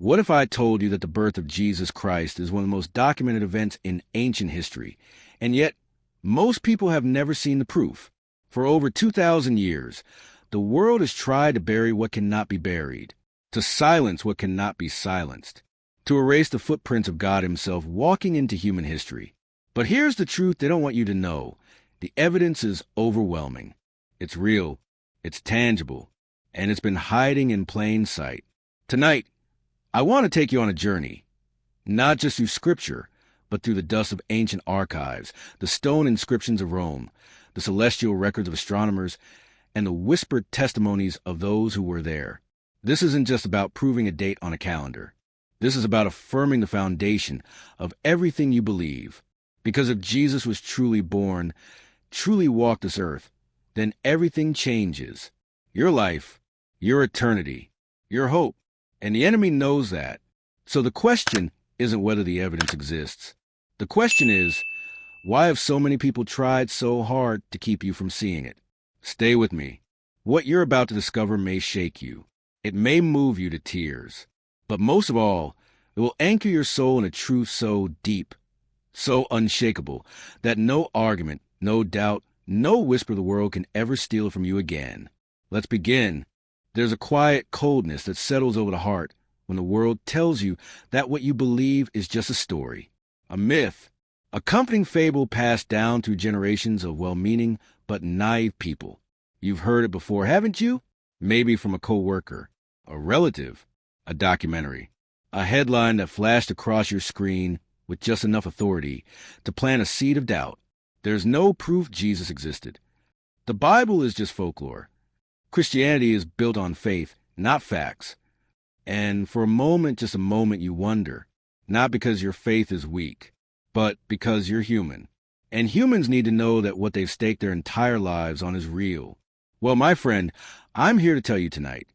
What if I told you that the birth of Jesus Christ is one of the most documented events in ancient history, and yet most people have never seen the proof? For over 2,000 years, the world has tried to bury what cannot be buried, to silence what cannot be silenced, to erase the footprints of God himself walking into human history. But here's the truth they don't want you to know. The evidence is overwhelming. It's real, it's tangible, and it's been hiding in plain sight. Tonight, I want to take you on a journey, not just through Scripture, but through the dust of ancient archives, the stone inscriptions of Rome, the celestial records of astronomers, and the whispered testimonies of those who were there. This isn't just about proving a date on a calendar. This is about affirming the foundation of everything you believe. Because if Jesus was truly born, truly walked this earth, then everything changes. Your life, your eternity, your hope. And the enemy knows that. So the question isn't whether the evidence exists. The question is, why have so many people tried so hard to keep you from seeing it? Stay with me. What you're about to discover may shake you. It may move you to tears. But most of all, it will anchor your soul in a truth so deep, so unshakable, that no argument, no doubt, no whisper of the world can ever steal it from you again. Let's begin. There's a quiet coldness that settles over the heart when the world tells you that what you believe is just a story, a myth, a comforting fable passed down through generations of well-meaning but naive people. You've heard it before, haven't you? Maybe from a coworker, a relative, a documentary, a headline that flashed across your screen with just enough authority to plant a seed of doubt. There's no proof Jesus existed. The Bible is just folklore. Christianity is built on faith, not facts. And for a moment, just a moment, you wonder, not because your faith is weak, but because you're human. And humans need to know that what they've staked their entire lives on is real. Well, my friend, I'm here to tell you tonight,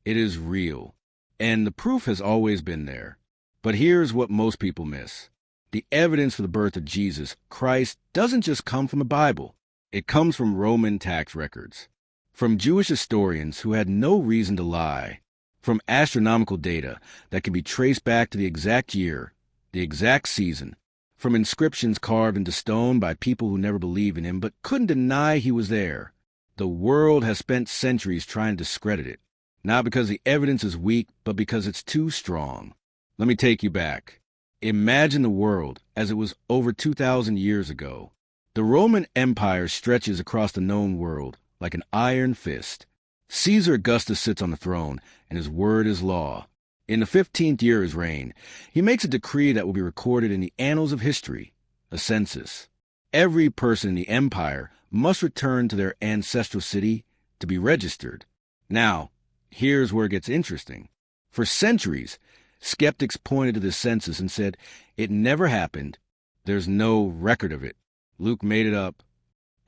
it is real. And the proof has always been there. But here's what most people miss. The evidence for the birth of Jesus Christ doesn't just come from the Bible. It comes from Roman tax records, from Jewish historians who had no reason to lie, from astronomical data that can be traced back to the exact year, the exact season, from inscriptions carved into stone by people who never believed in him but couldn't deny he was there. The world has spent centuries trying to discredit it, not because the evidence is weak, but because it's too strong. Let me take you back. Imagine the world as it was over 2,000 years ago. The Roman Empire stretches across the known world like an iron fist. Caesar Augustus sits on the throne, and his word is law. In the 15th year of his reign, he makes a decree that will be recorded in the annals of history, a census. Every person in the empire must return to their ancestral city to be registered. Now, here's where it gets interesting. For centuries, skeptics pointed to this census and said, it never happened. There's no record of it. Luke made it up.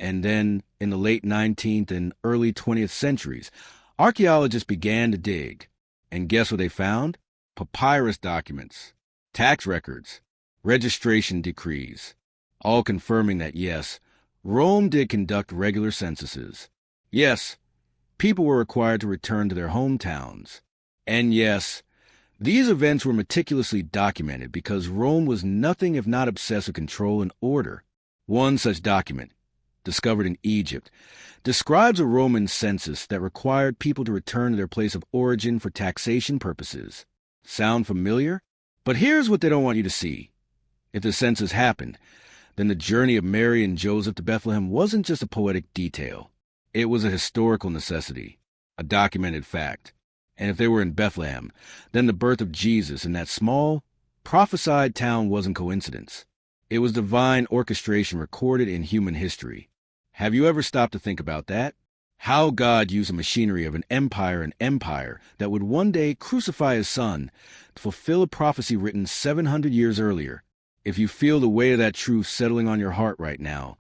And then, in the late 19th and early 20th centuries, archaeologists began to dig. And guess what they found? Papyrus documents, tax records, registration decrees, all confirming that, yes, Rome did conduct regular censuses. Yes, people were required to return to their hometowns. And yes, these events were meticulously documented because Rome was nothing if not obsessed with control and order. One such document, discovered in Egypt, describes a Roman census that required people to return to their place of origin for taxation purposes. Sound familiar? But here's what they don't want you to see. If the census happened, then the journey of Mary and Joseph to Bethlehem wasn't just a poetic detail. It was a historical necessity, a documented fact. And if they were in Bethlehem, then the birth of Jesus in that small, prophesied town wasn't coincidence. It was divine orchestration recorded in human history. Have you ever stopped to think about that? How God used the machinery of an empire that would one day crucify his son to fulfill a prophecy written 700 years earlier. If you feel the weight of that truth settling on your heart right now,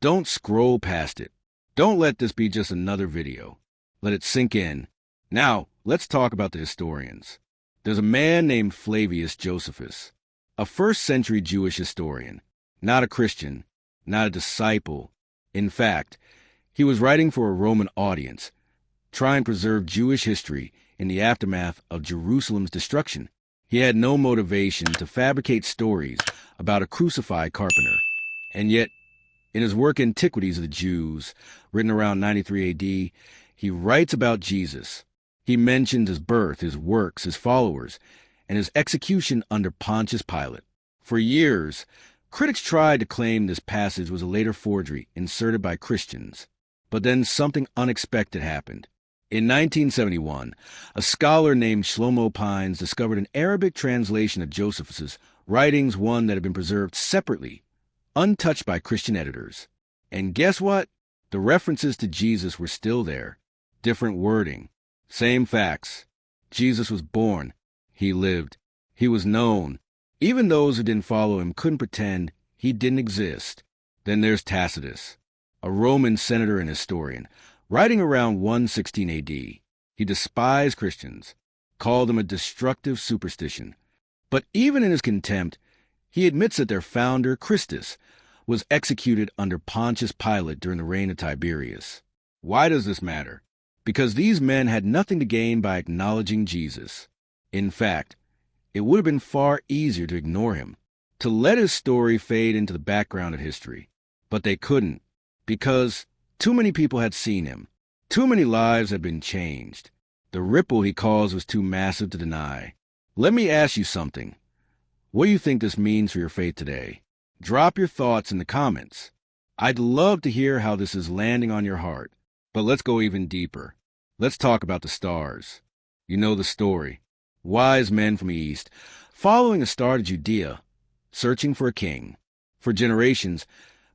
don't scroll past it. Don't let this be just another video. Let it sink in. Now, let's talk about the historians. There's a man named Flavius Josephus, a first-century Jewish historian, not a Christian, not a disciple. In fact, he was writing for a Roman audience, trying to preserve Jewish history in the aftermath of Jerusalem's destruction. He had no motivation to fabricate stories about a crucified carpenter. And yet, in his work Antiquities of the Jews, written around 93 AD, he writes about Jesus. He mentions his birth, his works, his followers, and his execution under Pontius Pilate. For years, critics tried to claim this passage was a later forgery inserted by Christians. But then something unexpected happened. In 1971, a scholar named Shlomo Pines discovered an Arabic translation of Josephus's writings, one that had been preserved separately, untouched by Christian editors. And guess what? The references to Jesus were still there. Different wording. Same facts. Jesus was born. He lived. He was known. Even those who didn't follow him couldn't pretend he didn't exist. Then there's Tacitus, a Roman senator and historian, writing around 116 AD. He despised Christians, called them a destructive superstition. But even in his contempt, he admits that their founder, Christus, was executed under Pontius Pilate during the reign of Tiberius. Why does this matter? Because these men had nothing to gain by acknowledging Jesus. In fact, it would have been far easier to ignore him, to let his story fade into the background of history. But they couldn't, because too many people had seen him. Too many lives had been changed. The ripple he caused was too massive to deny. Let me ask you something. What do you think this means for your faith today? Drop your thoughts in the comments. I'd love to hear how this is landing on your heart. But let's go even deeper. Let's talk about the stars. You know the story. Wise men from the east, following a star to Judea, searching for a king. For generations,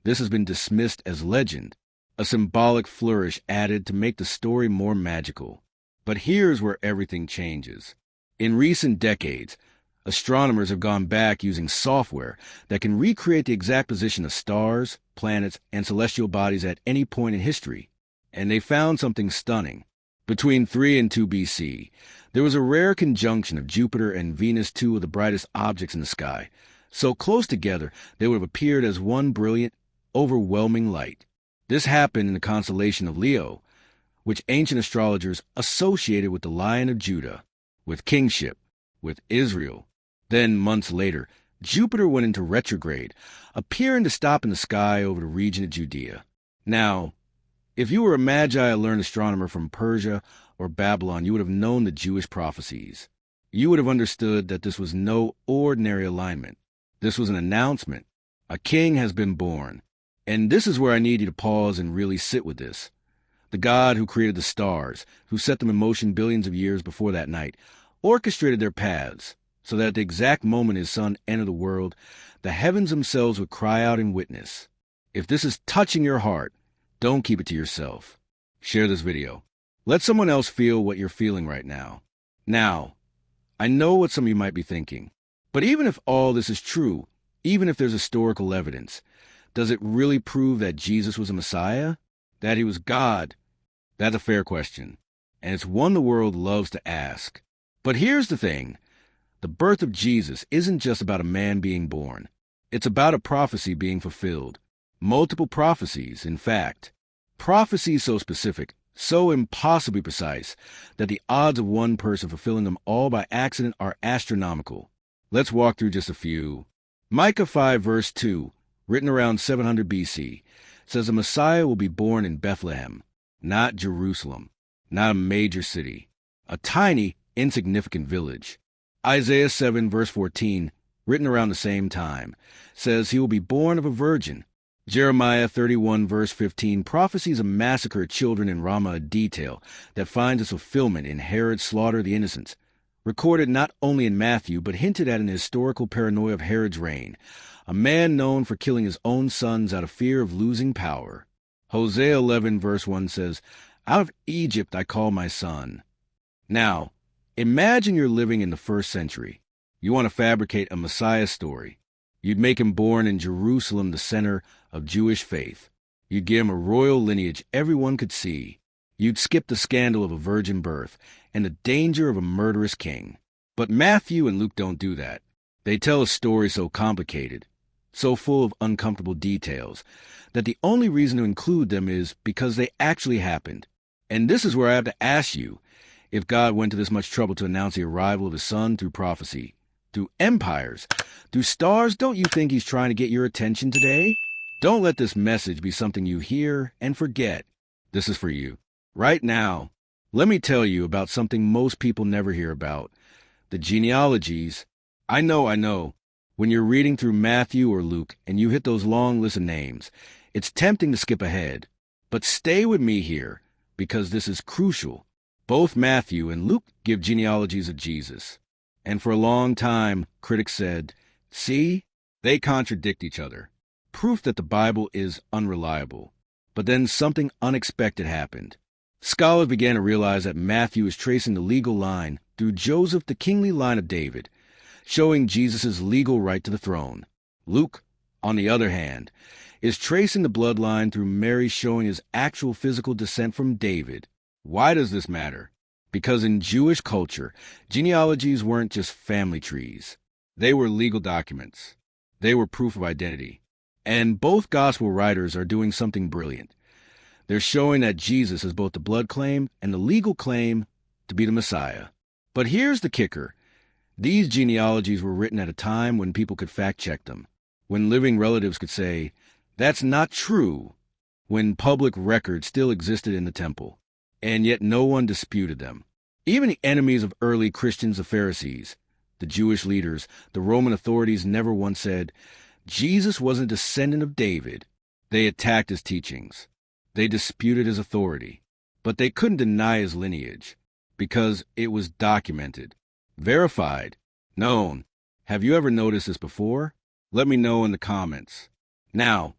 this has been dismissed as legend, a symbolic flourish added to make the story more magical. But here's where everything changes. In recent decades, astronomers have gone back using software that can recreate the exact position of stars, planets, and celestial bodies at any point in history. And they found something stunning. Between 3 and 2 BC, there was a rare conjunction of Jupiter and Venus, two of the brightest objects in the sky. So close together, they would have appeared as one brilliant, overwhelming light. This happened in the constellation of Leo, which ancient astrologers associated with the Lion of Judah, with kingship, with Israel. Then, months later, Jupiter went into retrograde, appearing to stop in the sky over the region of Judea. Now, if you were a Magi learned astronomer from Persia or Babylon, you would have known the Jewish prophecies. You would have understood that this was no ordinary alignment. This was an announcement. A king has been born. And this is where I need you to pause and really sit with this. The God who created the stars, who set them in motion billions of years before that night, orchestrated their paths, so that at the exact moment his son entered the world, the heavens themselves would cry out in witness. If this is touching your heart, don't keep it to yourself. Share this video. Let someone else feel what you're feeling right now. Now, I know what some of you might be thinking, but even if all this is true, even if there's historical evidence, does it really prove that Jesus was a Messiah? That he was God? That's a fair question, and it's one the world loves to ask. But here's the thing. The birth of Jesus isn't just about a man being born. It's about a prophecy being fulfilled. Multiple prophecies, in fact. Prophecies so specific, so impossibly precise, that the odds of one person fulfilling them all by accident are astronomical. Let's walk through just a few. Micah 5 verse 2, written around 700 BC, says a Messiah will be born in Bethlehem, not Jerusalem, not a major city, a tiny, insignificant village. Isaiah 7 verse 14, written around the same time, says he will be born of a virgin. Jeremiah 31 verse 15 prophesies a massacre of children in Ramah, a detail that finds its fulfillment in Herod's slaughter of the innocents, recorded not only in Matthew but hinted at in the historical paranoia of Herod's reign, a man known for killing his own sons out of fear of losing power. Hosea 11 verse 1 says, "Out of Egypt I call my son." Now, imagine you're living in the 1st century. You want to fabricate a Messiah story. You'd make him born in Jerusalem, the center of Jewish faith. You'd give him a royal lineage everyone could see. You'd skip the scandal of a virgin birth and the danger of a murderous king. But Matthew and Luke don't do that. They tell a story so complicated, so full of uncomfortable details, that the only reason to include them is because they actually happened. And this is where I have to ask you, if God went to this much trouble to announce the arrival of his son through prophecy, through empires, through stars. Don't you think he's trying to get your attention today? Don't let this message be something you hear and forget. This is for you. Right now, let me tell you about something most people never hear about. The genealogies. I know. When you're reading through Matthew or Luke and you hit those long lists of names, it's tempting to skip ahead. But stay with me here, because this is crucial. Both Matthew and Luke give genealogies of Jesus. And for a long time, critics said, see, they contradict each other. Proof that the Bible is unreliable. But then something unexpected happened. Scholars began to realize that Matthew is tracing the legal line through Joseph, the kingly line of David, showing Jesus' legal right to the throne. Luke, on the other hand, is tracing the bloodline through Mary, showing his actual physical descent from David. Why does this matter? Because in Jewish culture, genealogies weren't just family trees. They were legal documents. They were proof of identity. And both gospel writers are doing something brilliant. They're showing that Jesus is both the blood claim and the legal claim to be the Messiah. But here's the kicker. These genealogies were written at a time when people could fact-check them, when living relatives could say, that's not true, when public records still existed in the temple, and yet no one disputed them. Even the enemies of early Christians, the Pharisees, the Jewish leaders, the Roman authorities, never once said, Jesus was a descendant of David. They attacked his teachings. They disputed his authority. But they couldn't deny his lineage, because it was documented, verified, known. Have you ever noticed this before? Let me know in the comments. Now,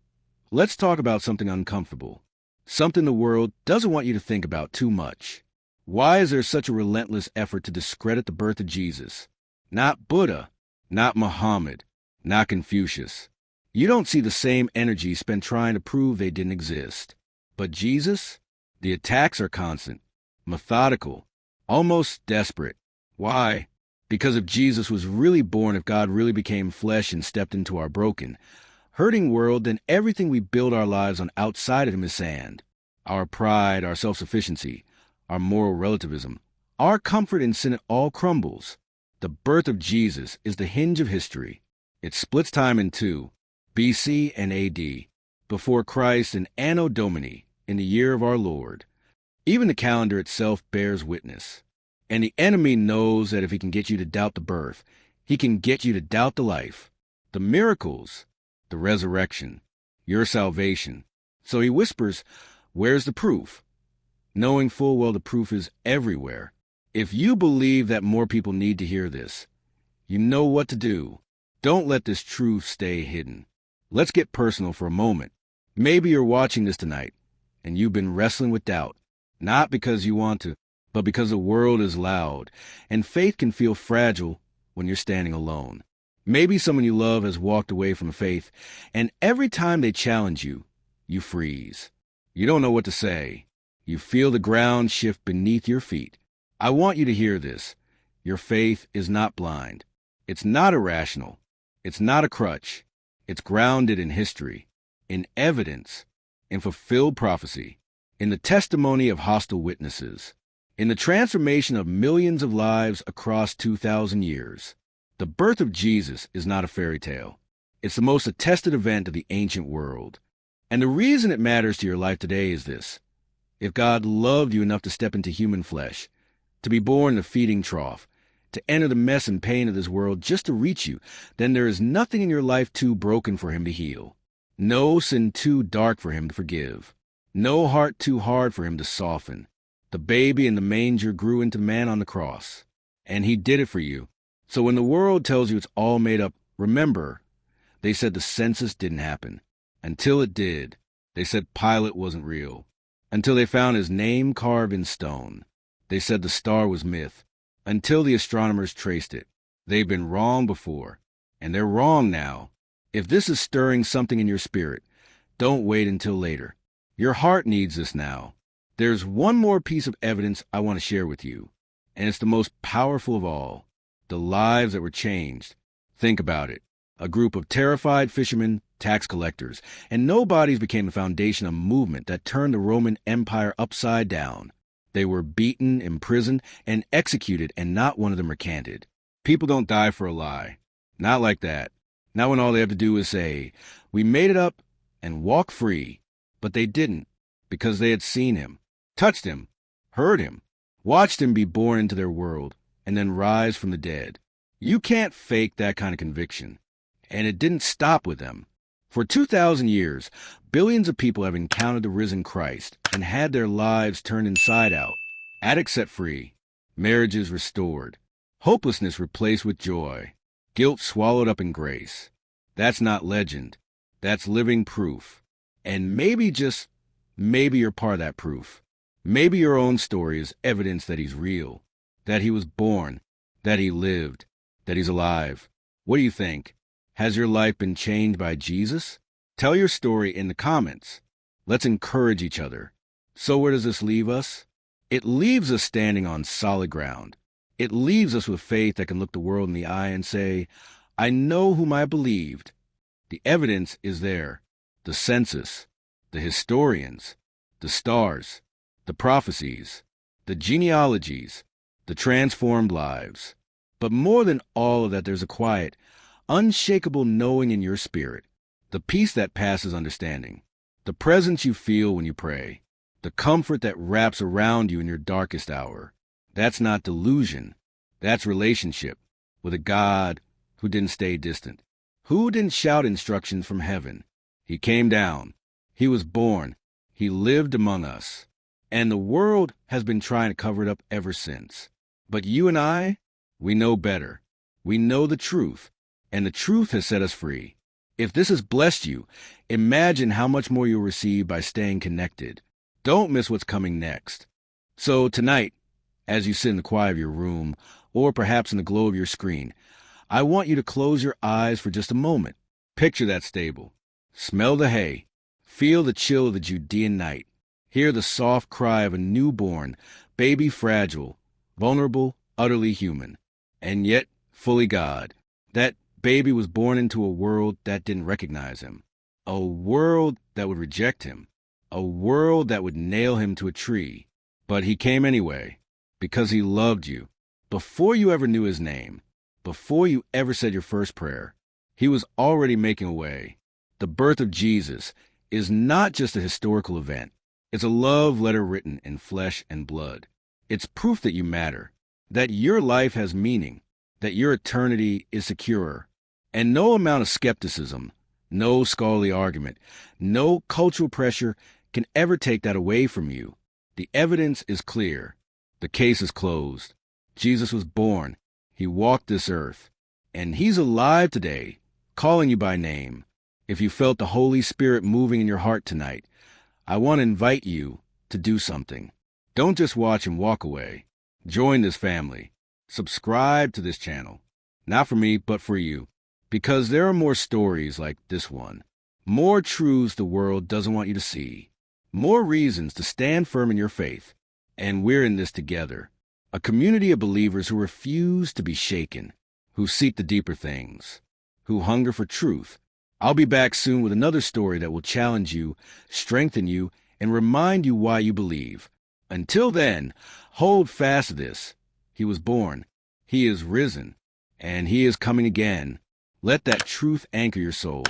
let's talk about something uncomfortable. Something the world doesn't want you to think about too much. Why is there such a relentless effort to discredit the birth of Jesus? Not Buddha, not Muhammad, not Confucius. You don't see the same energy spent trying to prove they didn't exist. But Jesus? The attacks are constant, methodical, almost desperate. Why? Because if Jesus was really born, if God really became flesh and stepped into our broken, hurting world, then everything we build our lives on outside of him is sand. Our pride, our self-sufficiency, our moral relativism, our comfort in sin, it all crumbles. The birth of Jesus is the hinge of history. It splits time in two, BC and AD, before Christ and Anno Domini, in the year of our Lord. Even the calendar itself bears witness. And the enemy knows that if he can get you to doubt the birth, he can get you to doubt the life, the miracles, the resurrection, your salvation. So he whispers, where's the proof? Knowing full well the proof is everywhere. If you believe that more people need to hear this, you know what to do. Don't let this truth stay hidden. Let's get personal for a moment. Maybe you're watching this tonight, and you've been wrestling with doubt, not because you want to, but because the world is loud, and faith can feel fragile when you're standing alone. Maybe someone you love has walked away from faith, and every time they challenge you, you freeze. You don't know what to say. You feel the ground shift beneath your feet. I want you to hear this. Your faith is not blind. It's not irrational. It's not a crutch. It's grounded in history, in evidence, in fulfilled prophecy, in the testimony of hostile witnesses, in the transformation of millions of lives across 2,000 years. The birth of Jesus is not a fairy tale. It's the most attested event of the ancient world. And the reason it matters to your life today is this. If God loved you enough to step into human flesh, to be born in the feeding trough, to enter the mess and pain of this world just to reach you, then there is nothing in your life too broken for him to heal. No sin too dark for him to forgive. No heart too hard for him to soften. The baby in the manger grew into man on the cross, and he did it for you. So when the world tells you it's all made up, remember, they said the census didn't happen. Until it did, they said Pilate wasn't real. Until they found his name carved in stone. They said the star was myth. Until the astronomers traced it. They've been wrong before, and they're wrong now. If this is stirring something in your spirit, don't wait until later. Your heart needs this now. There's one more piece of evidence I want to share with you, and it's the most powerful of all. The lives that were changed. Think about it. A group of terrified fishermen, tax collectors, and nobodies became the foundation of a movement that turned the Roman Empire upside down. They were beaten, imprisoned, and executed, and not one of them recanted. People don't die for a lie. Not like that. Not when all they have to do is say, "We made it up and walk free." But they didn't, because they had seen him, touched him, heard him, watched him be born into their world, and then rise from the dead. You can't fake that kind of conviction. And it didn't stop with them. For 2,000 years, billions of people have encountered the risen Christ and had their lives turned inside out. Addicts set free, marriages restored, hopelessness replaced with joy, guilt swallowed up in grace. That's not legend. That's living proof. And maybe, just maybe, you're part of that proof. Maybe your own story is evidence that he's real, that he was born, that he lived, that he's alive. What do you think? Has your life been changed by Jesus? Tell your story in the comments. Let's encourage each other. So where does this leave us? It leaves us standing on solid ground. It leaves us with faith that can look the world in the eye and say, "I know whom I believed." The evidence is there. The census, the historians, the stars, the prophecies, the genealogies, the transformed lives. But more than all of that, there's a quiet, unshakable knowing in your spirit, the peace that passes understanding, the presence you feel when you pray, the comfort that wraps around you in your darkest hour. That's not delusion. That's relationship with a God who didn't stay distant, who didn't shout instructions from heaven. He came down. He was born. He lived among us. And the world has been trying to cover it up ever since. But you and I, we know better. We know the truth, and the truth has set us free. If this has blessed you, imagine how much more you'll receive by staying connected. Don't miss what's coming next. So tonight, as you sit in the quiet of your room, or perhaps in the glow of your screen, I want you to close your eyes for just a moment. Picture that stable. Smell the hay. Feel the chill of the Judean night. Hear the soft cry of a newborn, baby fragile, vulnerable, utterly human, and yet fully God. That baby was born into a world that didn't recognize him, a world that would reject him, a world that would nail him to a tree. But he came anyway, because he loved you. Before you ever knew his name, before you ever said your first prayer, he was already making a way. The birth of Jesus is not just a historical event. It's a love letter written in flesh and blood. It's proof that you matter, that your life has meaning, that your eternity is secure. And no amount of skepticism, no scholarly argument, no cultural pressure can ever take that away from you. The evidence is clear. The case is closed. Jesus was born. He walked this earth. And he's alive today, calling you by name. If you felt the Holy Spirit moving in your heart tonight, I want to invite you to do something. Don't just watch and walk away. Join this family. Subscribe to this channel. Not for me, but for you. Because there are more stories like this one. More truths the world doesn't want you to see. More reasons to stand firm in your faith. And we're in this together. A community of believers who refuse to be shaken, who seek the deeper things, who hunger for truth. I'll be back soon with another story that will challenge you, strengthen you, and remind you why you believe. Until then, hold fast to this. He was born. He is risen. And he is coming again. Let that truth anchor your soul.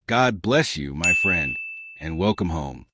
God bless you, my friend, and welcome home.